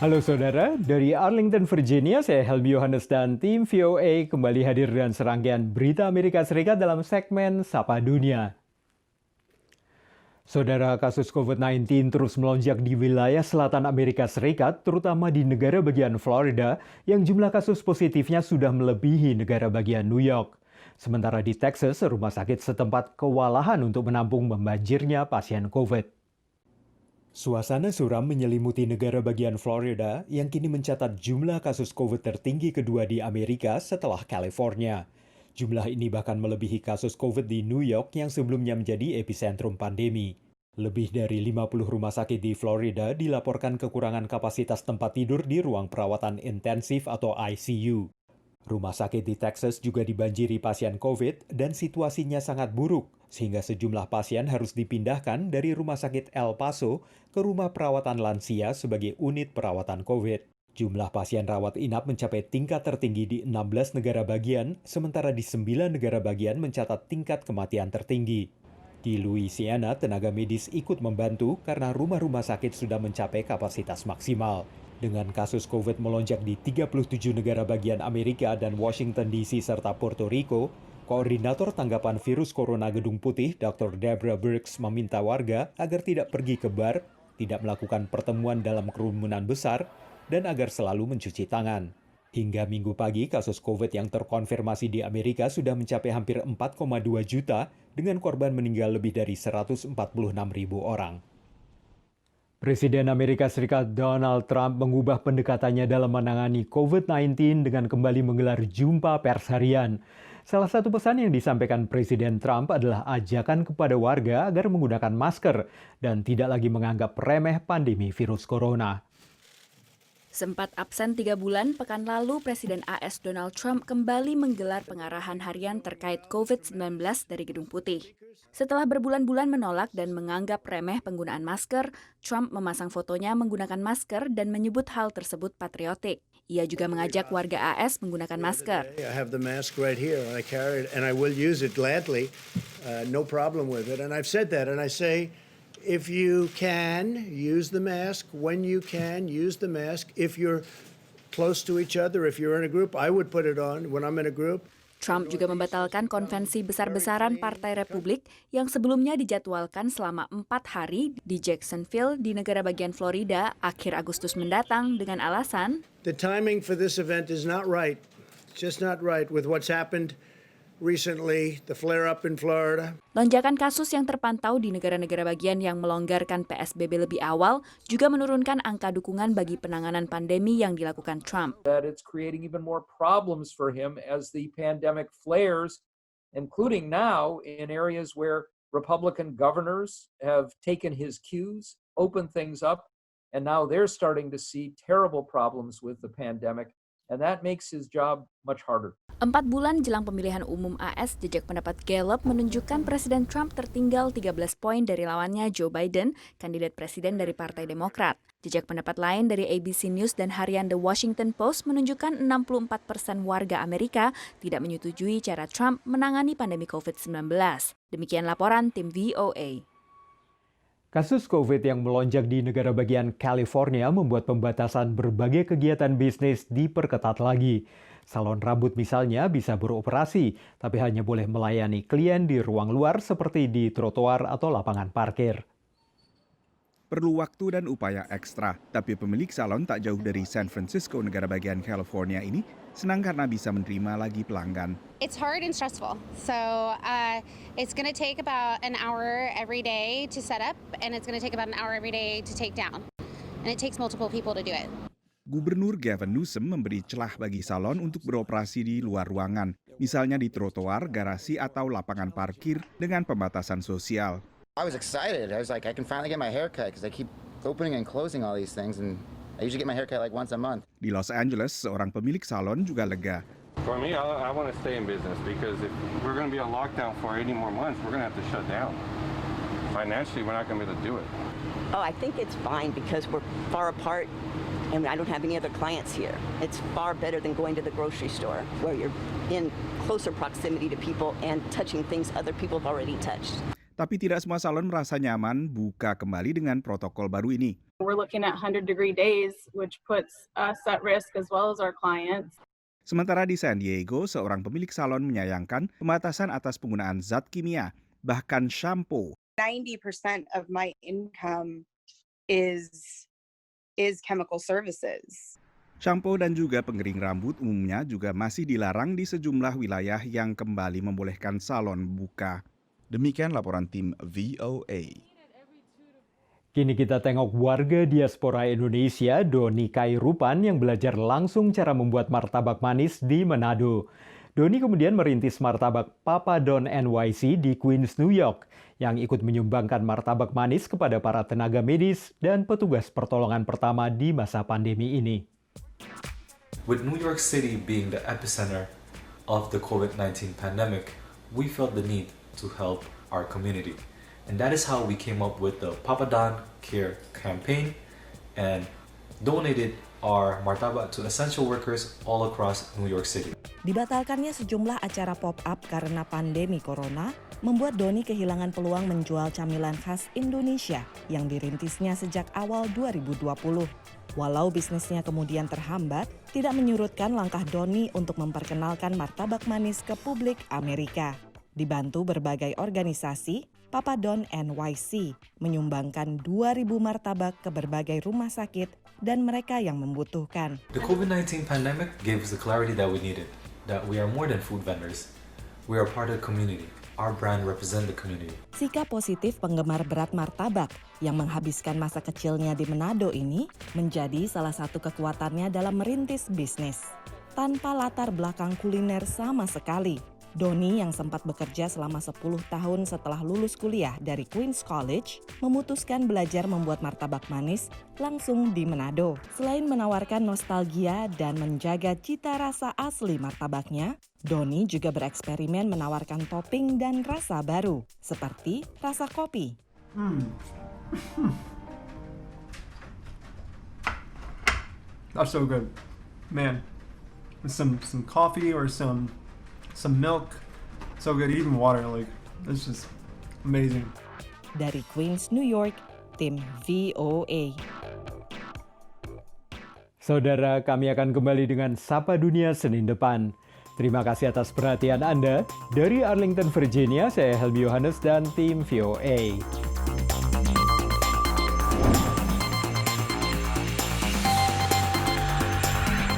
Halo saudara, dari Arlington, Virginia, saya Helmi Yohanes dan tim VOA kembali hadir dengan serangkaian berita Amerika Serikat dalam segmen Sapa Dunia. Saudara, kasus COVID-19 terus melonjak di wilayah selatan Amerika Serikat, terutama di negara bagian Florida, yang jumlah kasus positifnya sudah melebihi negara bagian New York. Sementara di Texas, rumah sakit setempat kewalahan untuk menampung membanjirnya pasien COVID. Suasana suram menyelimuti negara bagian Florida yang kini mencatat jumlah kasus COVID tertinggi kedua di Amerika setelah California. Jumlah ini bahkan melebihi kasus COVID di New York yang sebelumnya menjadi epicentrum pandemi. Lebih dari 50 rumah sakit di Florida dilaporkan kekurangan kapasitas tempat tidur di ruang perawatan intensif atau ICU. Rumah sakit di Texas juga dibanjiri pasien COVID dan situasinya sangat buruk, sehingga sejumlah pasien harus dipindahkan dari Rumah Sakit El Paso ke rumah perawatan lansia sebagai unit perawatan COVID. Jumlah pasien rawat inap mencapai tingkat tertinggi di 16 negara bagian, sementara di 9 negara bagian mencatat tingkat kematian tertinggi. Di Louisiana, tenaga medis ikut membantu karena rumah-rumah sakit sudah mencapai kapasitas maksimal. Dengan kasus COVID melonjak di 37 negara bagian Amerika dan Washington DC serta Puerto Rico, Koordinator Tanggapan Virus Corona Gedung Putih, Dr. Deborah Birx, meminta warga agar tidak pergi ke bar, tidak melakukan pertemuan dalam kerumunan besar, dan agar selalu mencuci tangan. Hingga Minggu pagi, kasus COVID yang terkonfirmasi di Amerika sudah mencapai hampir 4,2 juta, dengan korban meninggal lebih dari 146.000 orang. Presiden Amerika Serikat Donald Trump mengubah pendekatannya dalam menangani COVID-19 dengan kembali menggelar jumpa pers harian. Salah satu pesan yang disampaikan Presiden Trump adalah ajakan kepada warga agar menggunakan masker dan tidak lagi menganggap remeh pandemi virus corona. Sempat absen 3 bulan, pekan lalu Presiden AS Donald Trump kembali menggelar pengarahan harian terkait COVID-19 dari Gedung Putih. Setelah berbulan-bulan menolak dan menganggap remeh penggunaan masker, Trump memasang fotonya menggunakan masker dan menyebut hal tersebut patriotik. Ia juga mengajak warga AS menggunakan masker. I have the mask right here. I carry it and I will use it gladly. No problem with it. And I've said that and I say, if you can, use the mask. When you can, use the mask. If you're close to each other, if you're in a group, I would put it on when I'm in a group. Trump juga membatalkan konvensi besar-besaran Partai Republik yang sebelumnya dijadwalkan selama 4 hari di Jacksonville di negara bagian Florida akhir Agustus mendatang dengan alasan, The timing for this event is not right. It's just not right with what's happened recently, the flare-up in Florida. lonjakan kasus yang terpantau di negara-negara bagian yang melonggarkan PSBB lebih awal juga menurunkan angka dukungan bagi penanganan pandemi yang dilakukan Trump. That it's creating even more problems for him as the pandemic flares, including now in areas where Republican governors have taken his cues, opened things up, and now they're starting to see terrible problems with the pandemic, and that makes his job much harder. 4 bulan jelang pemilihan umum AS, jejak pendapat Gallup menunjukkan Presiden Trump tertinggal 13 poin dari lawannya Joe Biden, kandidat presiden dari Partai Demokrat. Jejak pendapat lain dari ABC News dan harian The Washington Post menunjukkan 64% warga Amerika tidak menyetujui cara Trump menangani pandemi COVID-19. Demikian laporan tim VOA. Kasus COVID yang melonjak di negara bagian California membuat pembatasan berbagai kegiatan bisnis diperketat lagi. Salon rambut misalnya bisa beroperasi, tapi hanya boleh melayani klien di ruang luar seperti di trotoar atau lapangan parkir. Perlu waktu dan upaya ekstra, tapi pemilik salon tak jauh dari San Francisco, negara bagian California ini, senang karena bisa menerima lagi pelanggan. It's hard and stressful, so it's going to take about an hour every day to set up, and it's going to take about an hour every day to take down, and it takes multiple people to do it. Gubernur Gavin Newsom memberi celah bagi salon untuk beroperasi di luar ruangan, misalnya di trotoar, garasi, atau lapangan parkir dengan pembatasan sosial. I was excited. I was like, I can finally get my hair cut because I keep opening and closing all these things, and I usually get my hair cut like once a month. Di Los Angeles, seorang pemilik salon juga lega. For me, I want to stay in business because if we're going to be on lockdown for 80 more months, we're going to have to shut down. Financially, we're not going to be able to do it. Oh, I think it's fine because we're far apart and I don't have any other clients here. It's far better than going to the grocery store where you're in closer proximity to people and touching things other people have already touched. Tapi tidak semua salon merasa nyaman buka kembali dengan protokol baru ini. We're looking at 100-degree days, which puts us at risk as well as our clients. Sementara di San Diego, seorang pemilik salon menyayangkan pembatasan atas penggunaan zat kimia, bahkan shampoo. 90% of my income is chemical services. Shampoo dan juga pengering rambut umumnya juga masih dilarang di sejumlah wilayah yang kembali membolehkan salon buka. Demikian laporan tim VOA. Kini kita tengok warga diaspora Indonesia, Doni Kairupan, yang belajar langsung cara membuat martabak manis di Manado. Doni kemudian merintis martabak Papa Don NYC di Queens, New York, yang ikut menyumbangkan martabak manis kepada para tenaga medis dan petugas pertolongan pertama di masa pandemi ini. With New York City being the epicenter of the COVID-19 pandemic, we felt the need to help our community. And that is how we came up with the Papa Don Care campaign and donated our martabak to essential workers all across New York City. Dibatalkannya sejumlah acara pop-up karena pandemi corona membuat Doni kehilangan peluang menjual camilan khas Indonesia yang dirintisnya sejak awal 2020. Walau bisnisnya kemudian terhambat, tidak menyurutkan langkah Doni untuk memperkenalkan martabak manis ke publik Amerika. Dibantu berbagai organisasi, Papa Don NYC menyumbangkan 2.000 martabak ke berbagai rumah sakit dan mereka yang membutuhkan. The COVID-19 pandemic gave us the clarity that we needed, that we are more than food vendors. We are part of the community. Our brand represents the community. Sikap positif penggemar berat martabak yang menghabiskan masa kecilnya di Manado ini menjadi salah satu kekuatannya dalam merintis bisnis. Tanpa latar belakang kuliner sama sekali, Doni yang sempat bekerja selama 10 tahun setelah lulus kuliah dari Queens College, memutuskan belajar membuat martabak manis langsung di Manado. Selain menawarkan nostalgia dan menjaga cita rasa asli martabaknya, Doni juga bereksperimen menawarkan topping dan rasa baru, seperti rasa kopi. That's so good. Man, some coffee or some milk, so good. Even water, like, it's just amazing. Dari Queens, New York, tim VOA. Saudara, kami akan kembali dengan Sapa Dunia Senin depan. Terima kasih atas perhatian Anda. Dari Arlington, Virginia, saya Helmi Yohanes dan tim VOA.